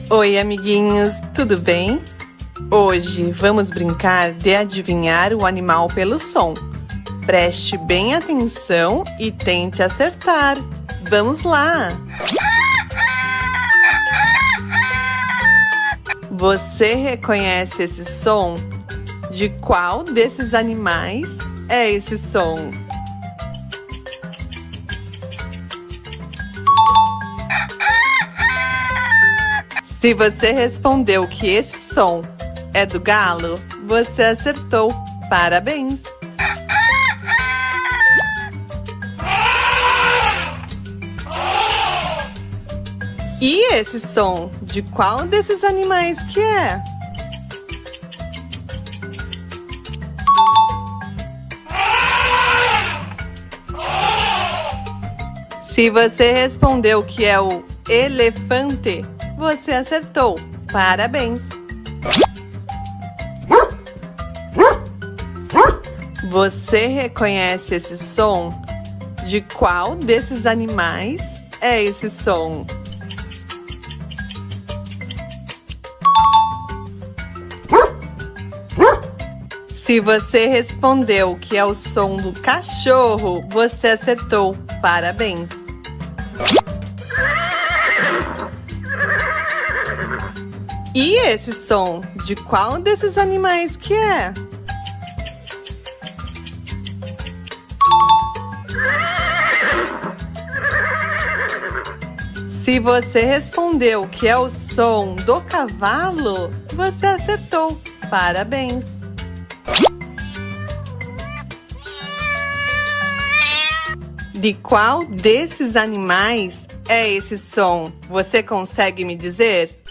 Oi, amiguinhos, tudo bem? Hoje vamos brincar de adivinhar o animal pelo som. Preste bem atenção e tente acertar. Vamos lá! Você reconhece esse som? De qual desses animais é esse som? Se você respondeu que esse som é do galo, você acertou. Parabéns! E esse som, de qual desses animais que é? Se você respondeu que é o elefante, você acertou. Parabéns! Você reconhece esse som? De qual desses animais é esse som? Se você respondeu que é o som do cachorro, você acertou. Parabéns! E esse som, de qual desses animais que é? Se você respondeu que é o som do cavalo, você acertou. Parabéns! De qual desses animais é esse som? Você consegue me dizer?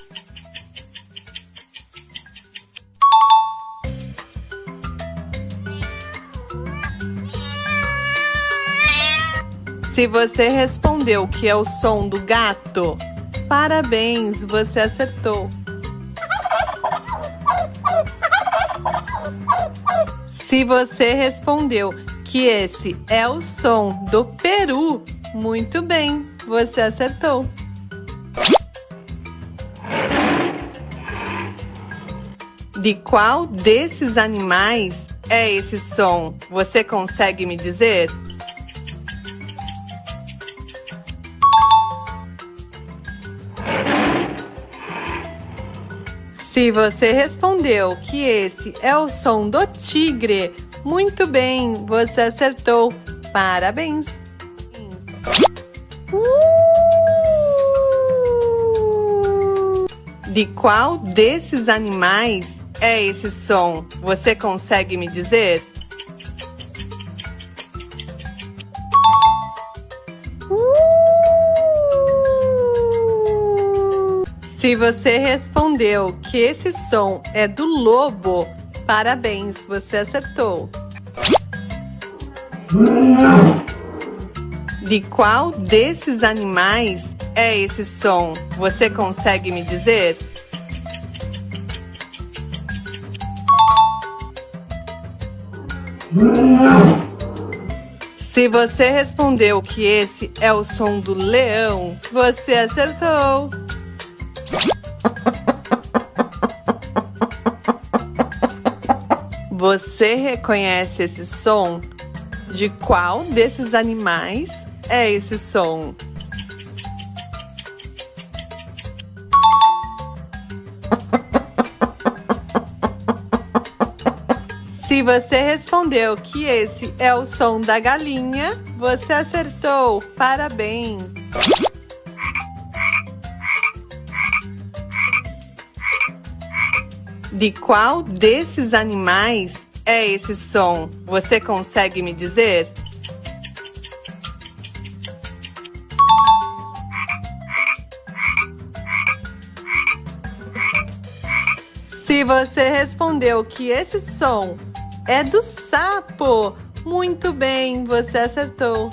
Se você respondeu que é o som do gato, parabéns, você acertou. Se você respondeu que esse é o som do peru, muito bem, você acertou. De qual desses animais é esse som? Você consegue me dizer? Se você respondeu que esse é o som do tigre, muito bem, você acertou. Parabéns! De qual desses animais é esse som? Você consegue me dizer? Se você respondeu que esse som é do lobo, parabéns, você acertou. De qual desses animais é esse som? Você consegue me dizer? Se você respondeu que esse é o som do leão, você acertou. Você reconhece esse som? De qual desses animais é esse som? Se você respondeu que esse é o som da galinha, você acertou. Parabéns! De qual desses animais é esse som? Você consegue me dizer? Se você respondeu que esse som é do sapo, muito bem, você acertou.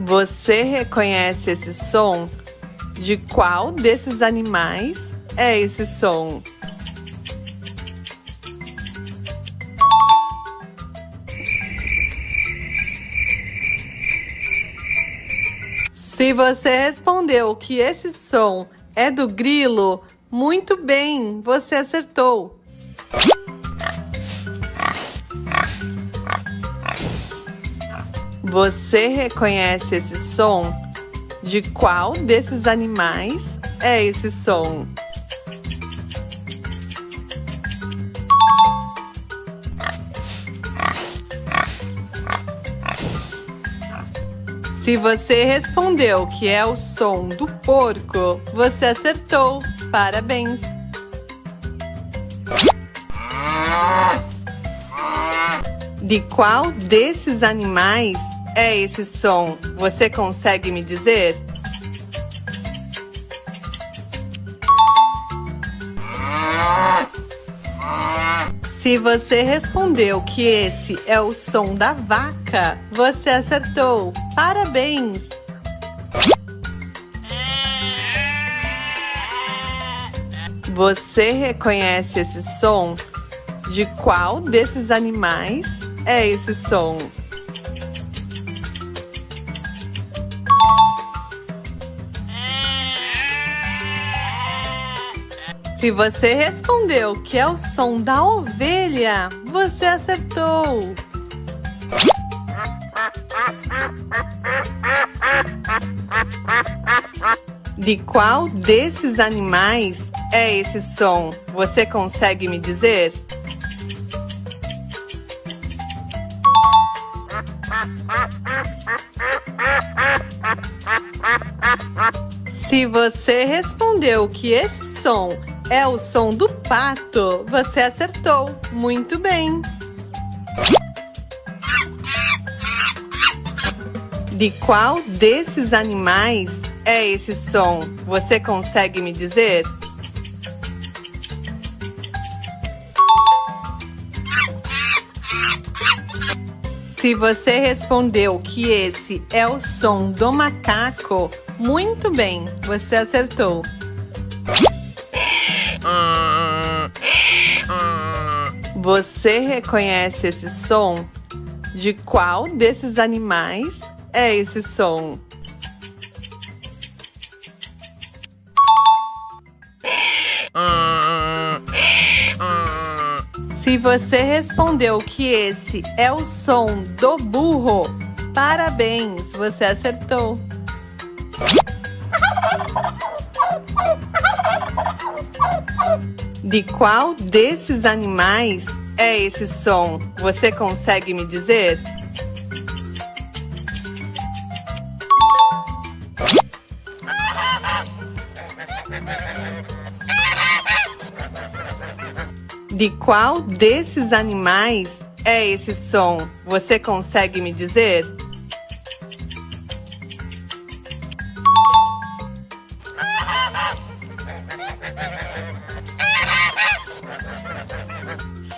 Você reconhece esse som? De qual desses animais é esse som? Se você respondeu que esse som é do grilo, muito bem, você acertou. Você reconhece esse som? De qual desses animais é esse som? Se você respondeu que é o som do porco, você acertou. Parabéns! De qual desses animais é esse som? Você consegue me dizer? Se você respondeu que esse é o som da vaca, você acertou. Parabéns! Você reconhece esse som? De qual desses animais é esse som? Se você respondeu que é o som da ovelha, você acertou. De qual desses animais é esse som? Você consegue me dizer? Se você respondeu que esse som é o som do pato, você acertou. Muito bem! De qual desses animais é esse som? Você consegue me dizer? Se você respondeu que esse é o som do macaco, muito bem, você acertou. Você reconhece esse som? De qual desses animais é esse som? Se você respondeu que esse é o som do burro, parabéns, você acertou. De qual desses animais é esse som? Você consegue me dizer? De qual desses animais é esse som? Você consegue me dizer?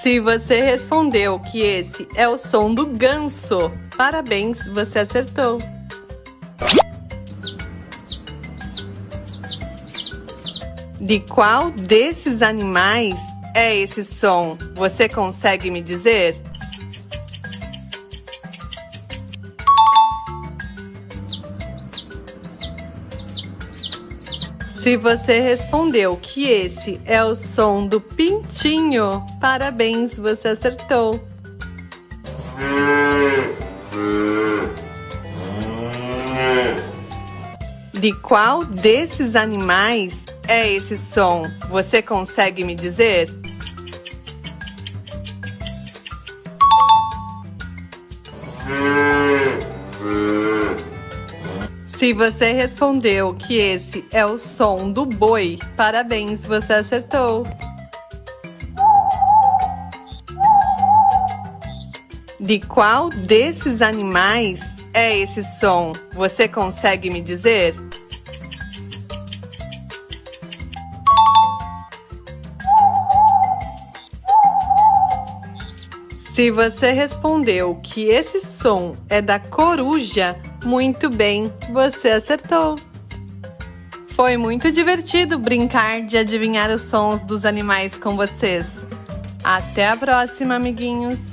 Se você respondeu que esse é o som do ganso, parabéns, você acertou. De qual desses animais é esse som? Você consegue me dizer? Se você respondeu que esse é o som do pintinho, parabéns, você acertou. De qual desses animais é esse som? Você consegue me dizer? Se você respondeu que esse é o som do boi, parabéns, você acertou. De qual desses animais é esse som? Você consegue me dizer? Se você respondeu que esse som é da coruja, muito bem, você acertou. Foi muito divertido brincar de adivinhar os sons dos animais com vocês. Até a próxima, amiguinhos!